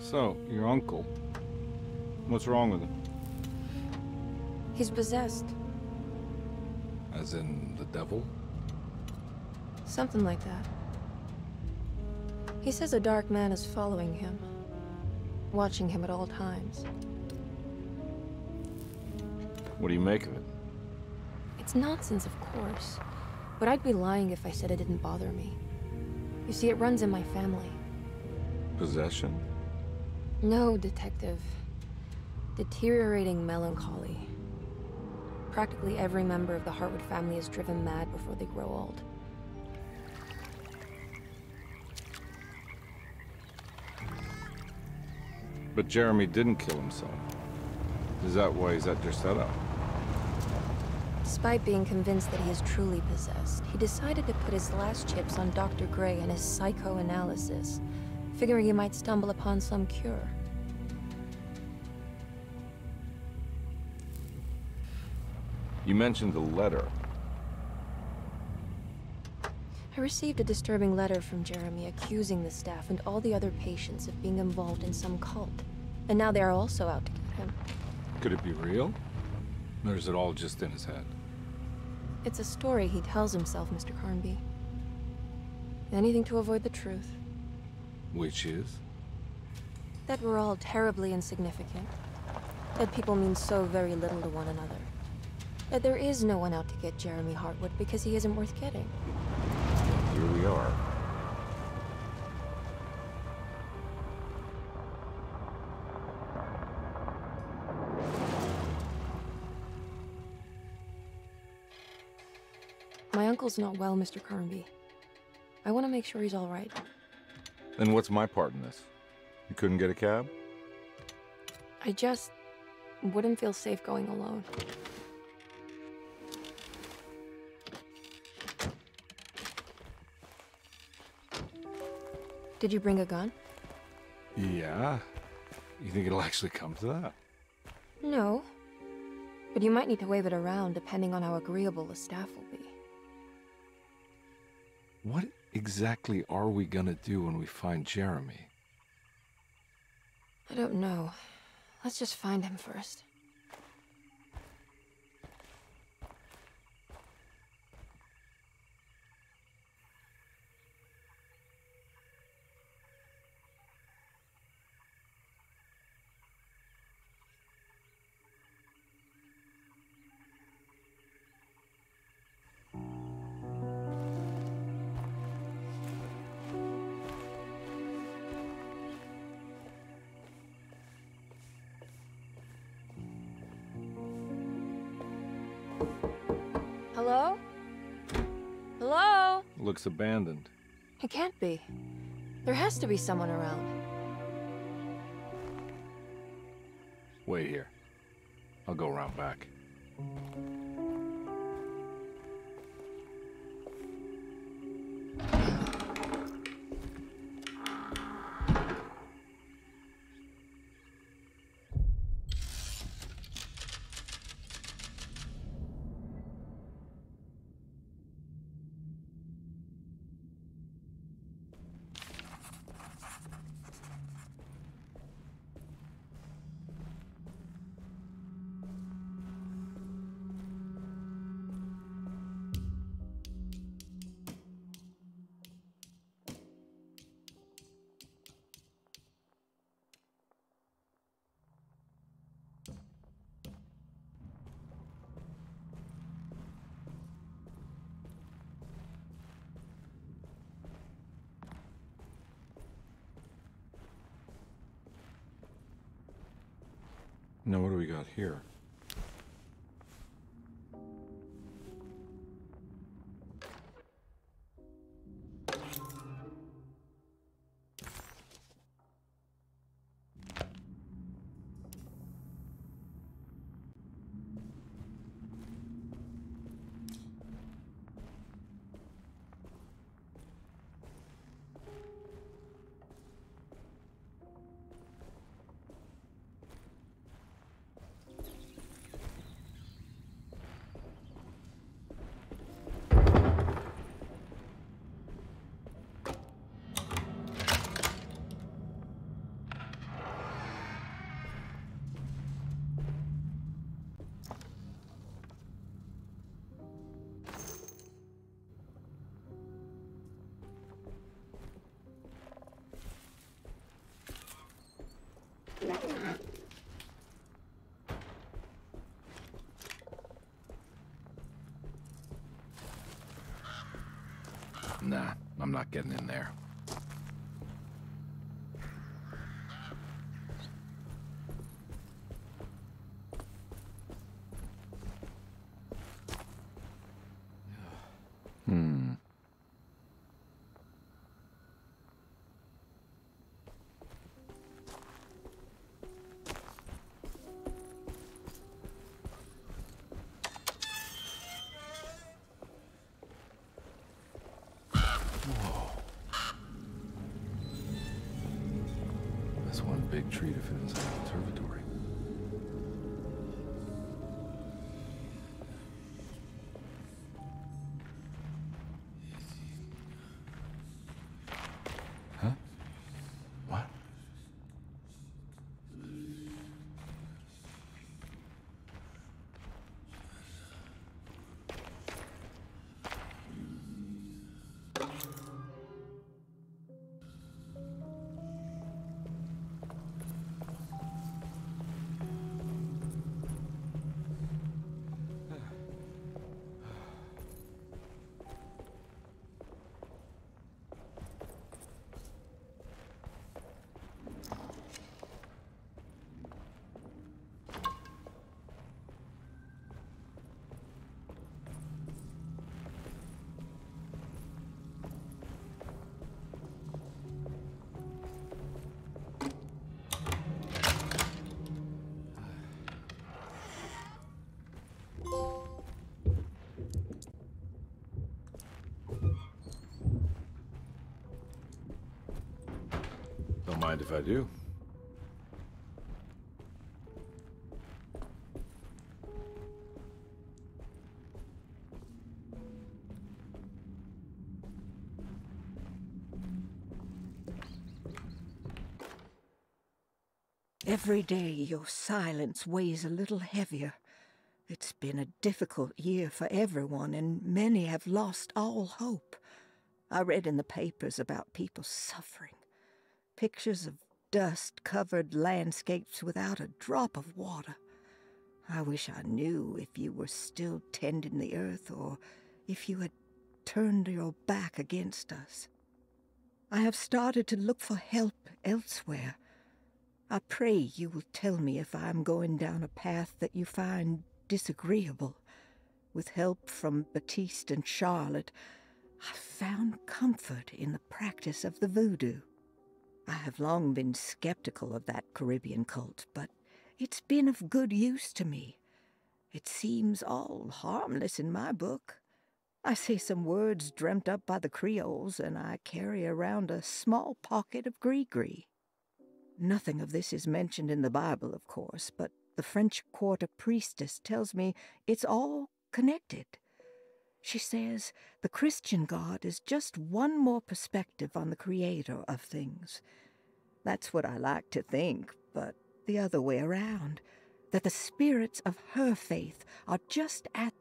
So, your uncle. What's wrong with him? He's possessed. As in the devil? Something like that. He says a dark man is following him, watching him at all times. What do you make of it? It's nonsense, of course, but I'd be lying if I said it didn't bother me. You see, it runs in my family. Possession? No, Detective. Deteriorating melancholy. Practically every member of the Hartwood family is driven mad before they grow old. But Jeremy didn't kill himself. Is that why he's at your setup? Despite being convinced that he is truly possessed, he decided to put his last chips on Dr. Gray and his psychoanalysis, figuring he might stumble upon some cure. You mentioned the letter. I received a disturbing letter from Jeremy accusing the staff and all the other patients of being involved in some cult. And now they are also out to get him. Could it be real? Or is it all just in his head? It's a story he tells himself, Mr. Carnby. Anything to avoid the truth. Which is? That we're all terribly insignificant. That people mean so very little to one another. That there is no one out to get Jeremy Hartwood because he isn't worth getting. Here we are. My uncle's not well, Mr. Carnby. I want to make sure he's all right. Then what's my part in this? You couldn't get a cab? I just wouldn't feel safe going alone. Did you bring a gun? Yeah. You think it'll actually come to that? No. But you might need to wave it around depending on how agreeable the staff will be. What exactly are we gonna do when we find Jeremy? I don't know. Let's just find him first. Hello? Hello? Looks abandoned. It can't be. There has to be someone around. Wait here. I'll go around back. Now what do we got here? not getting in there. That's one big tree to fit inside the observatory. Huh? What? Don't mind if I do. Every day your silence weighs a little heavier. It's been a difficult year for everyone, and many have lost all hope. I read in the papers about people suffering. Pictures of dust-covered landscapes without a drop of water. I wish I knew if you were still tending the earth or if you had turned your back against us. I have started to look for help elsewhere. I pray you will tell me if I am going down a path that you find disagreeable. With help from Baptiste and Charlotte, I found comfort in the practice of the voodoo. I have long been skeptical of that Caribbean cult, but it's been of good use to me. It seems all harmless in my book. I say some words dreamt up by the Creoles, and I carry around a small pocket of gree-gree. Nothing of this is mentioned in the Bible, of course, but the French Quarter priestess tells me it's all connected. She says the Christian God is just one more perspective on the creator of things. That's what I like to think, but the other way around, that the spirits of her faith are just at...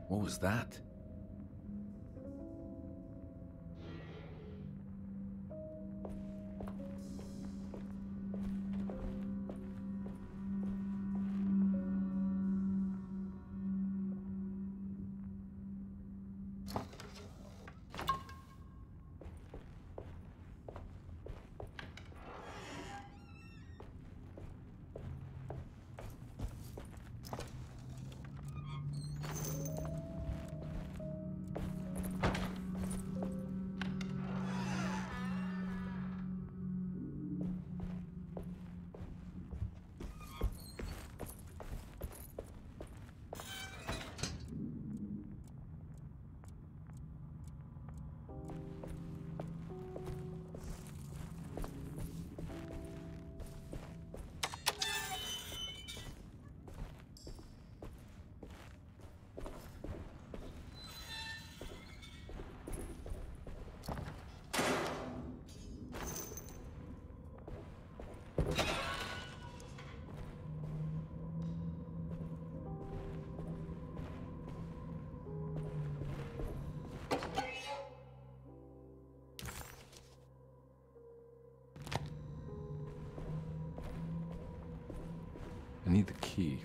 What was that? I need the key.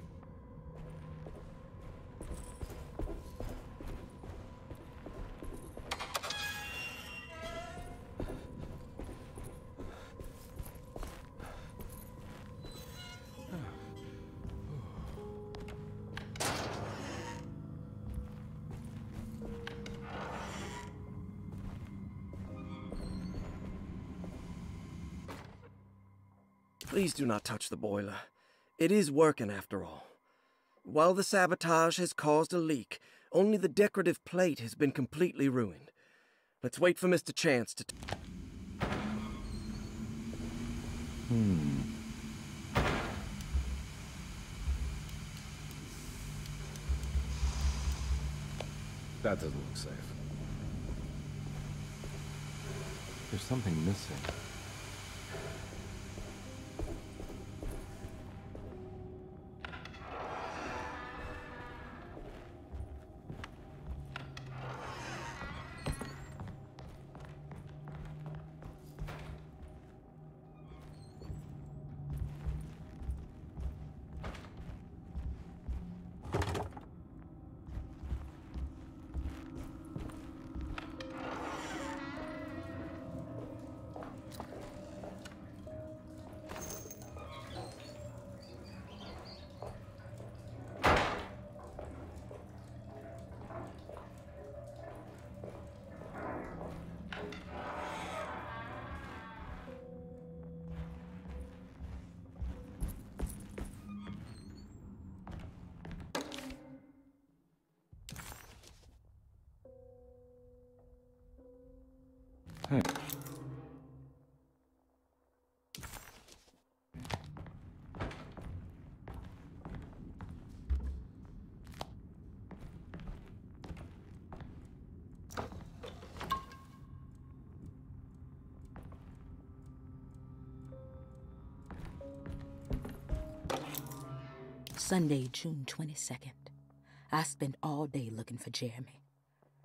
Please do not touch the boiler. It is working after all. While the sabotage has caused a leak, only the decorative plate has been completely ruined. Let's wait for Mr. Chance to... That doesn't look safe. There's something missing. Hey. Sunday, June 22nd. I spent all day looking for Jeremy.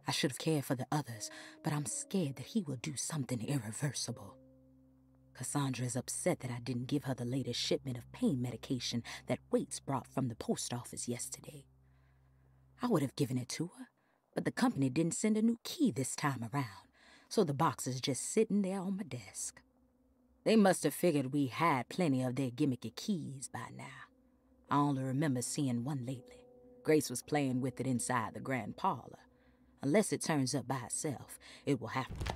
I should have cared for the others, but I'm scared that he will do something irreversible. Cassandra is upset that I didn't give her the latest shipment of pain medication that Waits brought from the post office yesterday. I would have given it to her, but the company didn't send a new key this time around, so the box is just sitting there on my desk. They must have figured we had plenty of their gimmicky keys by now. I only remember seeing one lately. Grace was playing with it inside the grand parlor. Unless it turns up by itself, it will have to.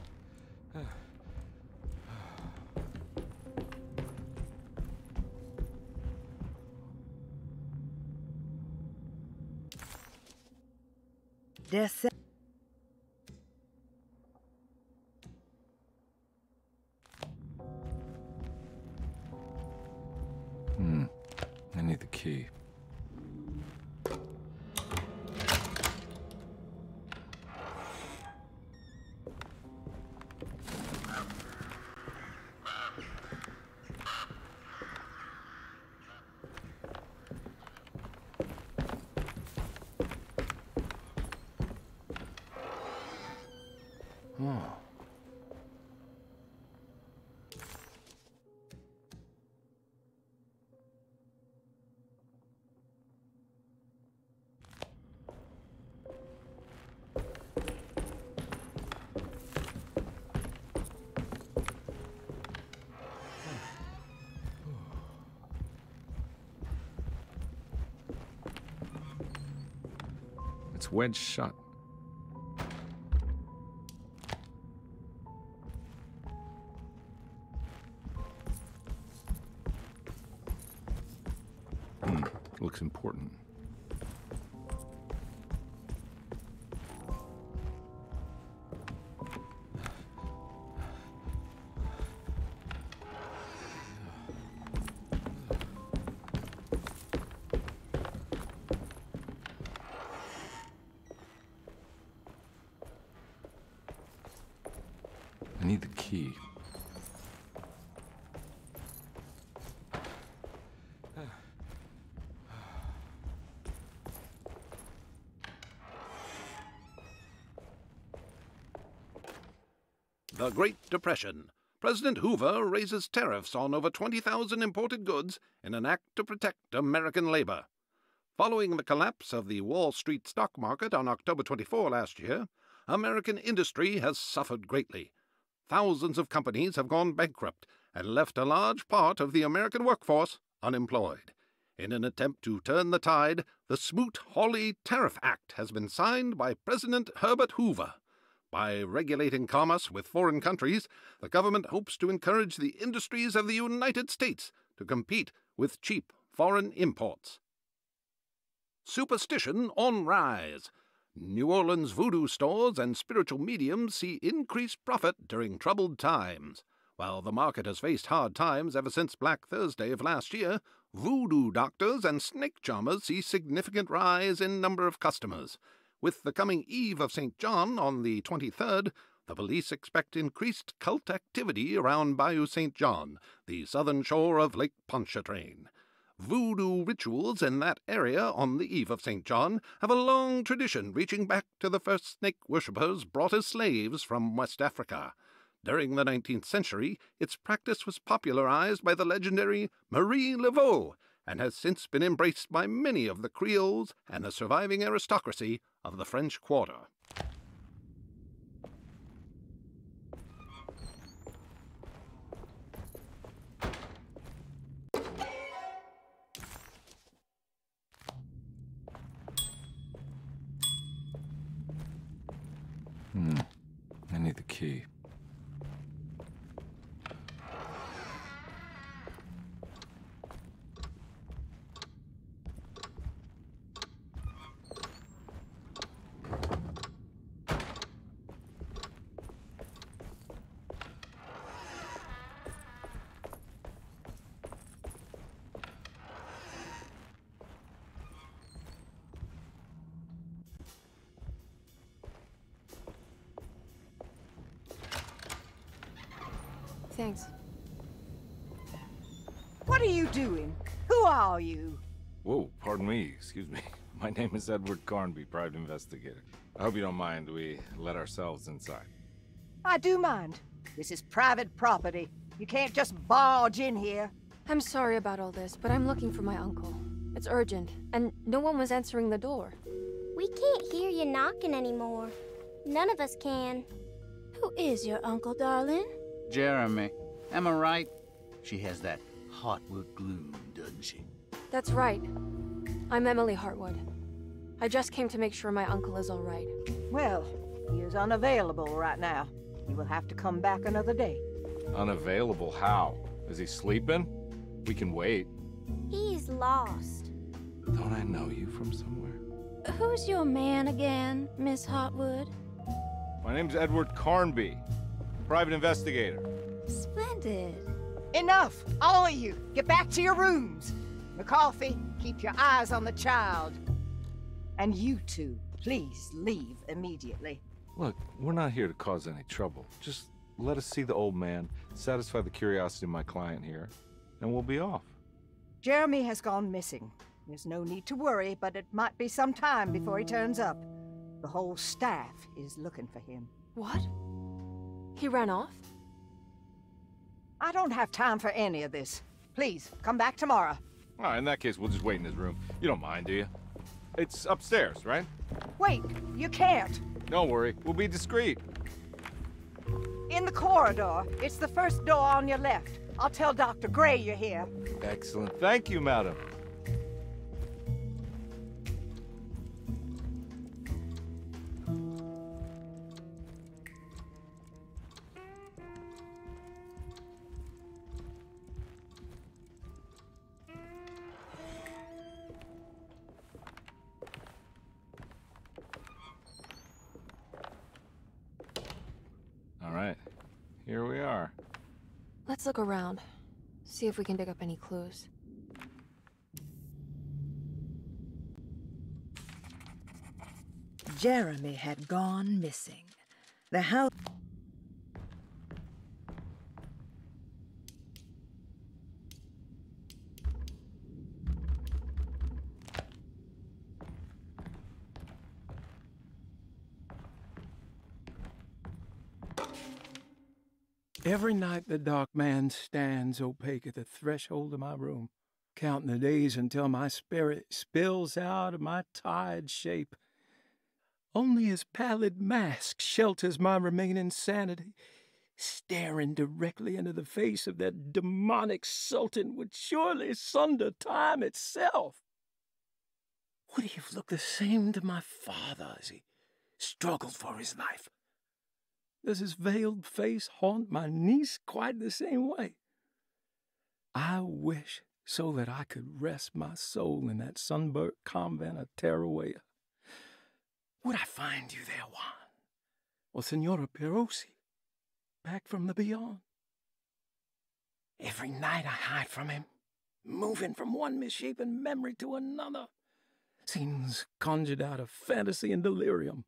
I need the key. Oh. It's wedged shut. Looks important. I need the key. The Great Depression, President Hoover raises tariffs on over 20,000 imported goods in an act to protect American labor. Following the collapse of the Wall Street stock market on October 24 last year, American industry has suffered greatly. Thousands of companies have gone bankrupt and left a large part of the American workforce unemployed. In an attempt to turn the tide, the Smoot-Hawley Tariff Act has been signed by President Herbert Hoover. By regulating commerce with foreign countries, the government hopes to encourage the industries of the United States to compete with cheap foreign imports. Superstition on rise. New Orleans voodoo stores and spiritual mediums see increased profit during troubled times. While the market has faced hard times ever since Black Thursday of last year, voodoo doctors and snake charmers see significant rise in number of customers. With the coming Eve of St. John on the 23rd, the police expect increased cult activity around Bayou St. John, the southern shore of Lake Pontchartrain. Voodoo rituals in that area on the Eve of St. John have a long tradition reaching back to the first snake worshippers brought as slaves from West Africa. During the 19th century, its practice was popularized by the legendary Marie Laveau and has since been embraced by many of the Creoles and the surviving aristocracy of the French Quarter. I need the key. Thanks. What are you doing? Who are you? Whoa, pardon me, excuse me. My name is Edward Carnby, private investigator. I hope you don't mind we let ourselves inside. I do mind. This is private property. You can't just barge in here. I'm sorry about all this, but I'm looking for my uncle. It's urgent, and no one was answering the door. We can't hear you knocking anymore. None of us can. Who is your uncle, darling? Jeremy. Am I right? She has that Hartwood gloom, doesn't she? That's right. I'm Emily Hartwood. I just came to make sure my uncle is all right. Well, he is unavailable right now. You will have to come back another day. Unavailable how? Is he sleeping? We can wait. He's lost. Don't I know you from somewhere? Who's your man again, Miss Hartwood? My name's Edward Carnby, private investigator. Splendid. Enough! All of you! Get back to your rooms! McCarthy, keep your eyes on the child. And you two, please leave immediately. Look, we're not here to cause any trouble. Just let us see the old man, satisfy the curiosity of my client here, and we'll be off. Jeremy has gone missing. There's no need to worry, but it might be some time before he turns up. The whole staff is looking for him. What? He ran off? I don't have time for any of this. Please, come back tomorrow. All right, in that case, we'll just wait in his room. You don't mind, do you? It's upstairs, right? Wait, you can't. Don't worry, we'll be discreet. In the corridor. It's the first door on your left. I'll tell Dr. Gray you're here. Excellent. Thank you, madam. All right, here we are. Let's look around. See if we can dig up any clues. Jeremy had gone missing. The house... Every night the dark man stands opaque at the threshold of my room, counting the days until my spirit spills out of my tired shape. Only his pallid mask shelters my remaining sanity. Staring directly into the face of that demonic sultan would surely sunder time itself. Would he have looked the same to my father as he struggled for his life? Does his veiled face haunt my niece quite the same way? I wish so that I could rest my soul in that sunburnt convent of Teruel. Would I find you there, Juan? Or Senora Perosi, back from the beyond? Every night I hide from him, moving from one misshapen memory to another. Scenes conjured out of fantasy and delirium.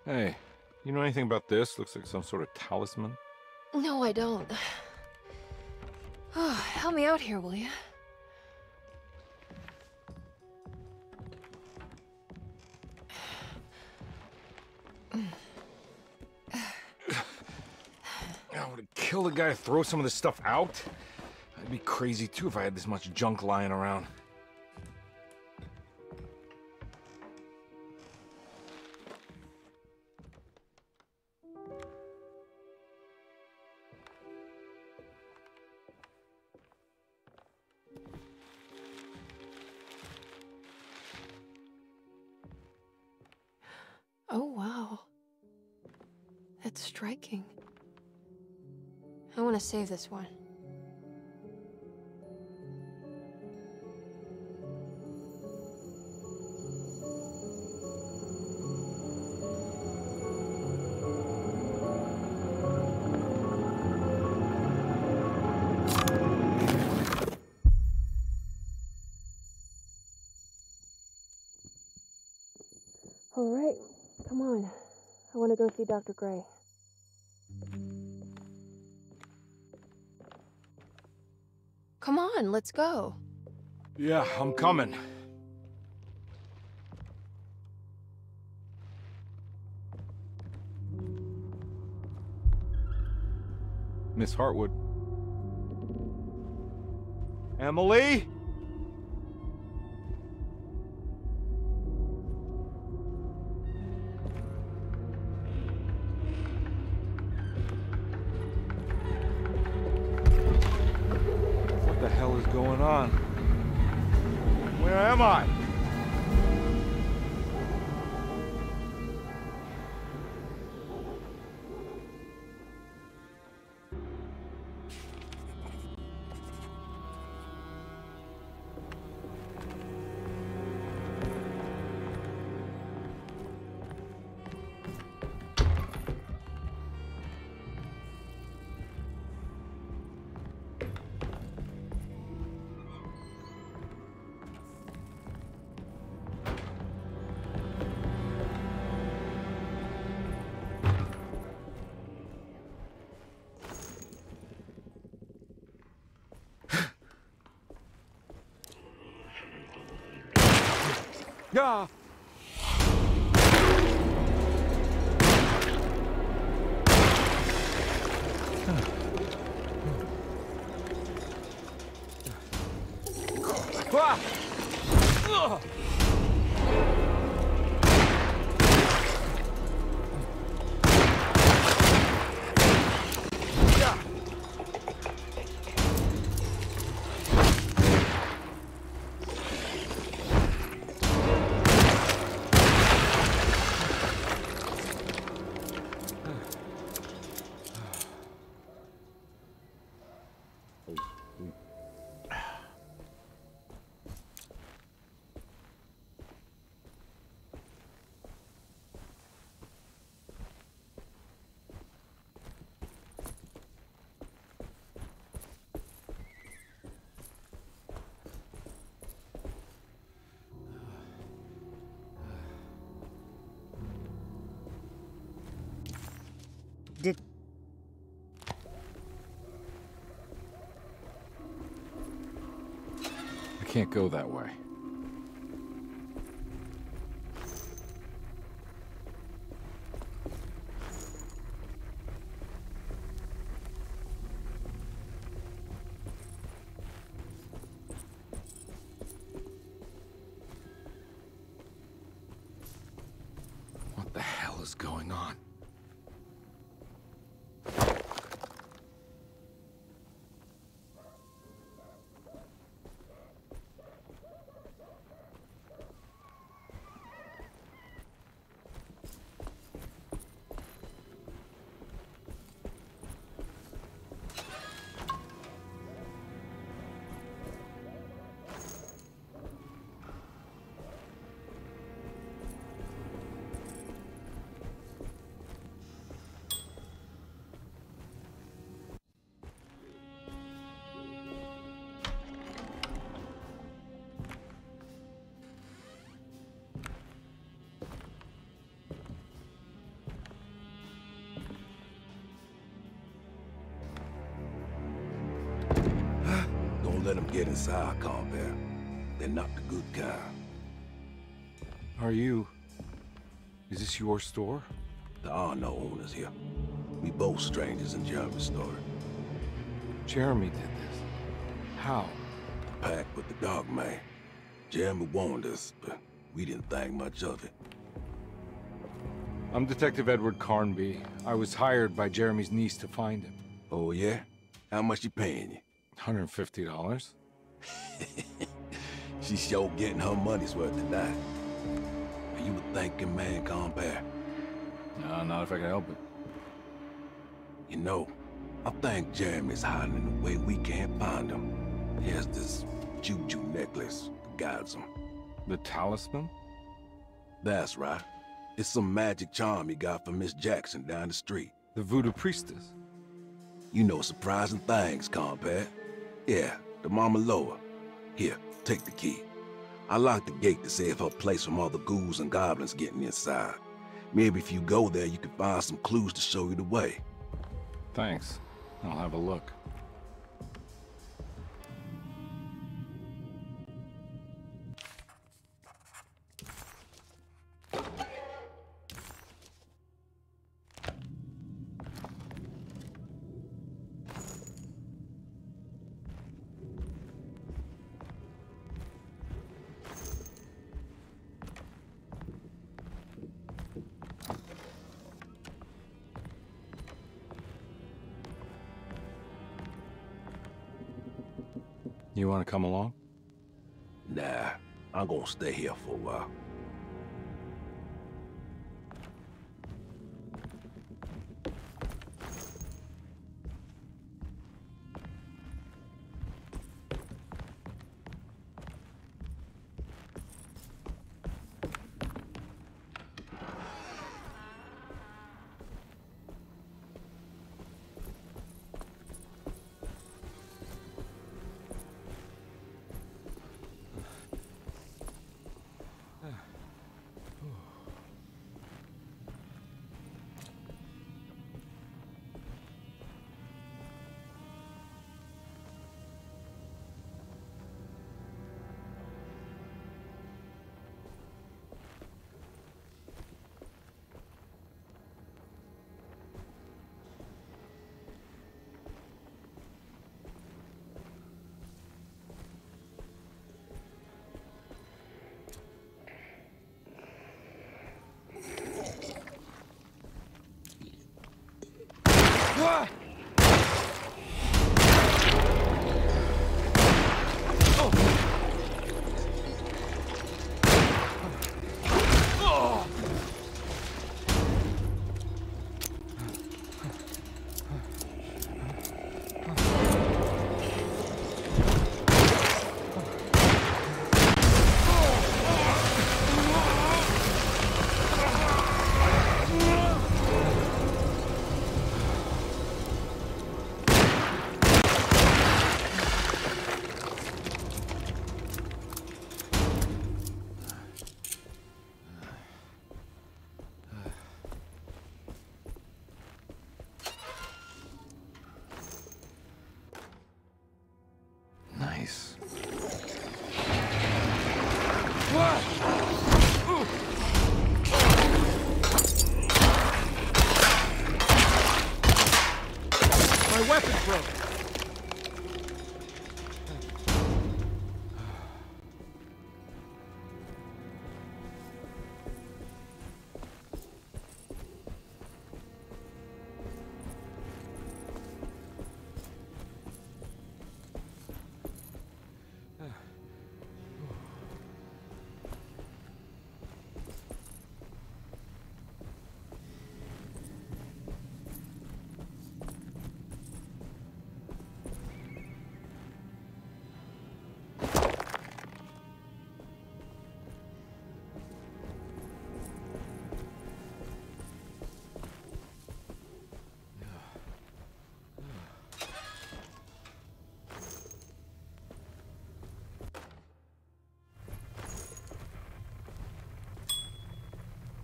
Hey, you know anything about this? Looks like some sort of talisman. No, I don't. Oh, help me out here, will you? I would kill the guy to throw some of this stuff out. I'd be crazy too if I had this much junk lying around. Oh, wow. That's striking. I want to save this one. All right, come on. I want to go see Dr. Gray. Come on, let's go. Yeah, I'm coming. Miss Hartwood. Emily? What the hell is going on? Where am I? Ah! Ah! Ugh! Did... I can't go that way. What the hell is going on? Don't let them get inside, Compare. They're not the good kind. Are you... Is this your store? There are no owners here. We both strangers in Jeremy's story. Jeremy did this. How? Pact with the Dog Man. Jeremy warned us, but we didn't think much of it. I'm Detective Edward Carnby. I was hired by Jeremy's niece to find him. Oh, yeah? How much she paying you? $150. She's sure getting her money's worth tonight. Are you a thinking man, Compare? No, not if I can help it. You know, I think Jeremy's hiding in a way we can't find him. He has this juju necklace that guides him. The talisman? That's right. It's some magic charm he got from Miss Jackson down the street. The voodoo priestess? You know surprising things, Compare. Yeah, the Mama Loa. Here, take the key. I locked the gate to save her place from all the ghouls and goblins getting inside. Maybe if you go there, you can find some clues to show you the way. Thanks. I'll have a look. You want to come along? Nah, I'm gonna stay here for a while.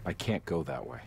I can't go that way.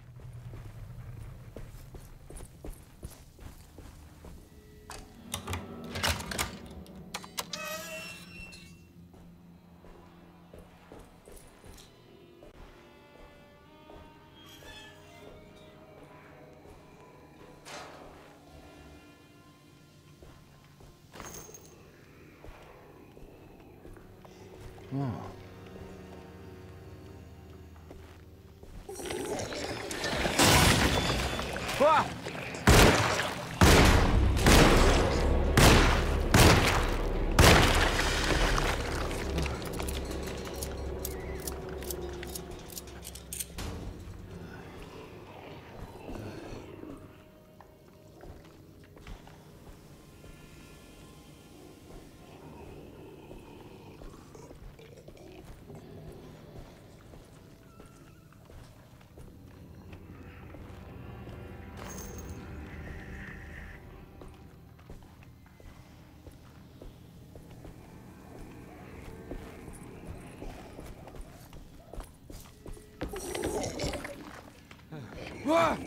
Ah!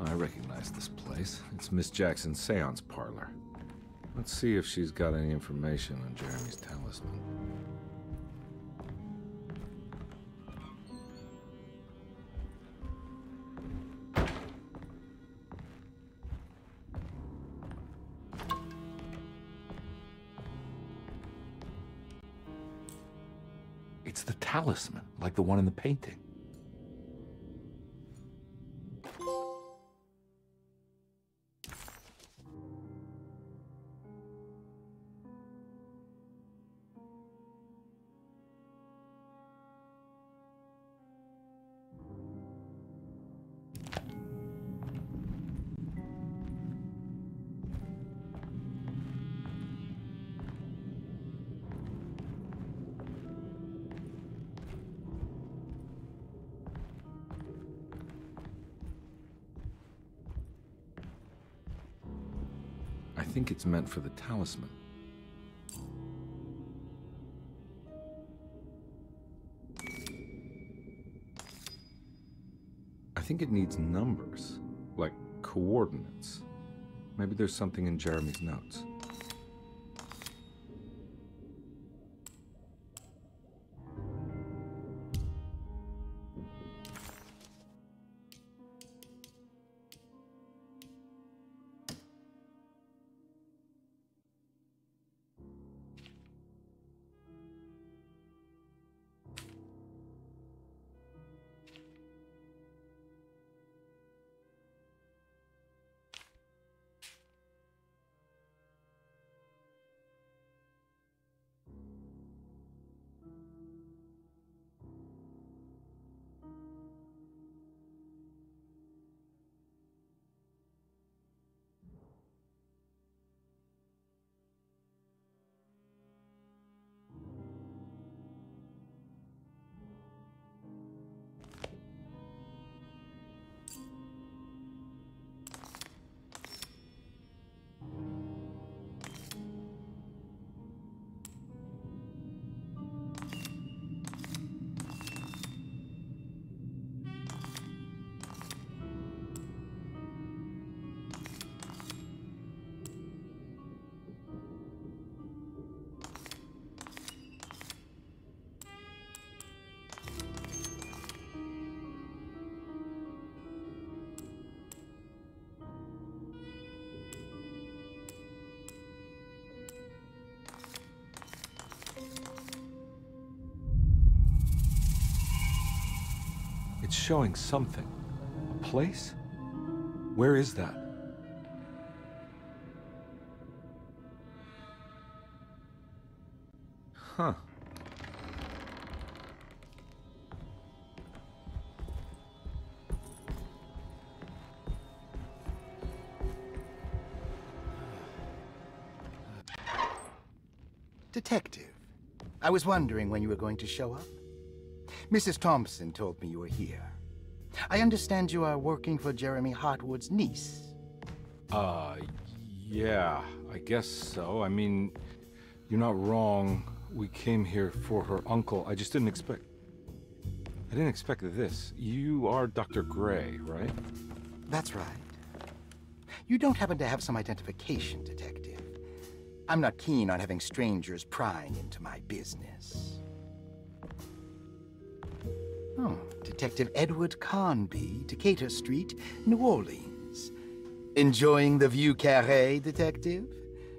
I recognize this place. It's Miss Jackson's seance parlor. Let's see if she's got any information on Jeremy's talisman. It's the talisman, like the one in the painting. I think it's meant for the talisman. I think it needs numbers, like coordinates. Maybe there's something in Jeremy's notes. showing something. A place? Where is that? Huh. Detective, I was wondering when you were going to show up. Mrs. Thompson told me you were here. I understand you are working for Jeremy Hartwood's niece. Yeah, I guess so. I mean, you're not wrong. We came here for her uncle. I just didn't expect... I didn't expect this. You are Dr. Gray, right? That's right. You don't happen to have some identification, Detective. I'm not keen on having strangers prying into my business. Oh, Detective Edward Carnby, Decatur Street, New Orleans. Enjoying the Vieux Carré, Detective?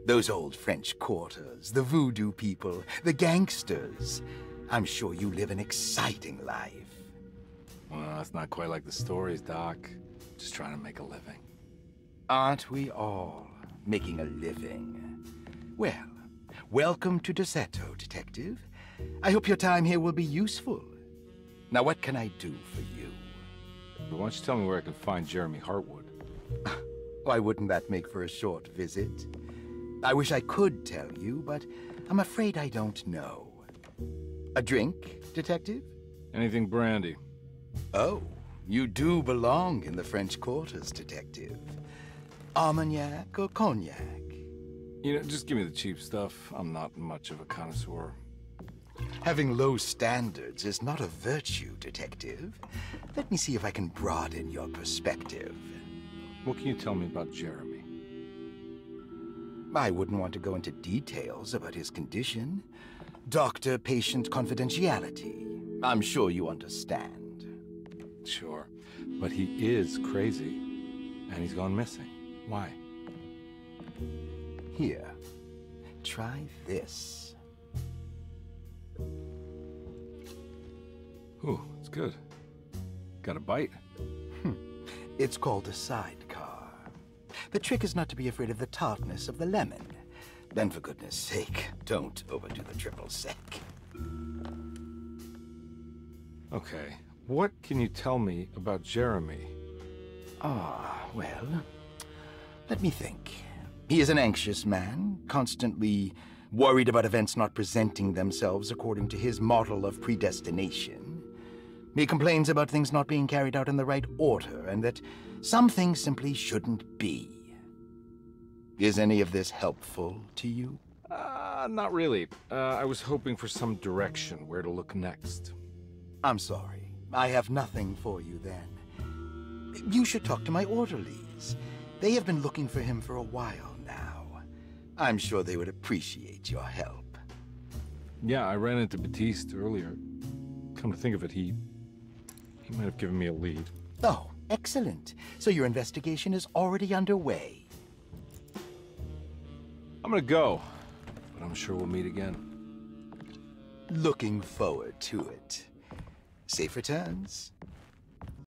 Those old French quarters, the voodoo people, the gangsters. I'm sure you live an exciting life. Well, that's not quite like the stories, Doc. Just trying to make a living. Aren't we all making a living? Well, welcome to Deseto, Detective. I hope your time here will be useful. Now, what can I do for you? But why don't you tell me where I can find Jeremy Hartwood? Why wouldn't that make for a short visit? I wish I could tell you, but I'm afraid I don't know. A drink, Detective? Anything brandy. Oh, you do belong in the French quarters, Detective. Armagnac or cognac? You know, just give me the cheap stuff. I'm not much of a connoisseur. Having low standards is not a virtue, Detective. Let me see if I can broaden your perspective. What can you tell me about Jeremy? I wouldn't want to go into details about his condition. Doctor-patient confidentiality. I'm sure you understand. Sure, but he is crazy, and he's gone missing. Why? Here, try this. Ooh, it's good. Got a bite? It's called a sidecar. The trick is not to be afraid of the tartness of the lemon. Then, for goodness sake, don't overdo the triple sec. Okay, what can you tell me about Jeremy? Well, let me think. He is an anxious man, constantly worried about events not presenting themselves according to his model of predestination. He complains about things not being carried out in the right order, and that some things simply shouldn't be. Is any of this helpful to you? Not really. I was hoping for some direction where to look next. I'm sorry. I have nothing for you then. You should talk to my orderlies. They have been looking for him for a while now. I'm sure they would appreciate your help. Yeah, I ran into Batiste earlier. Come to think of it, he might have given me a lead. Oh, excellent. So your investigation is already underway. I'm gonna go, but I'm sure we'll meet again. Looking forward to it. Safe returns.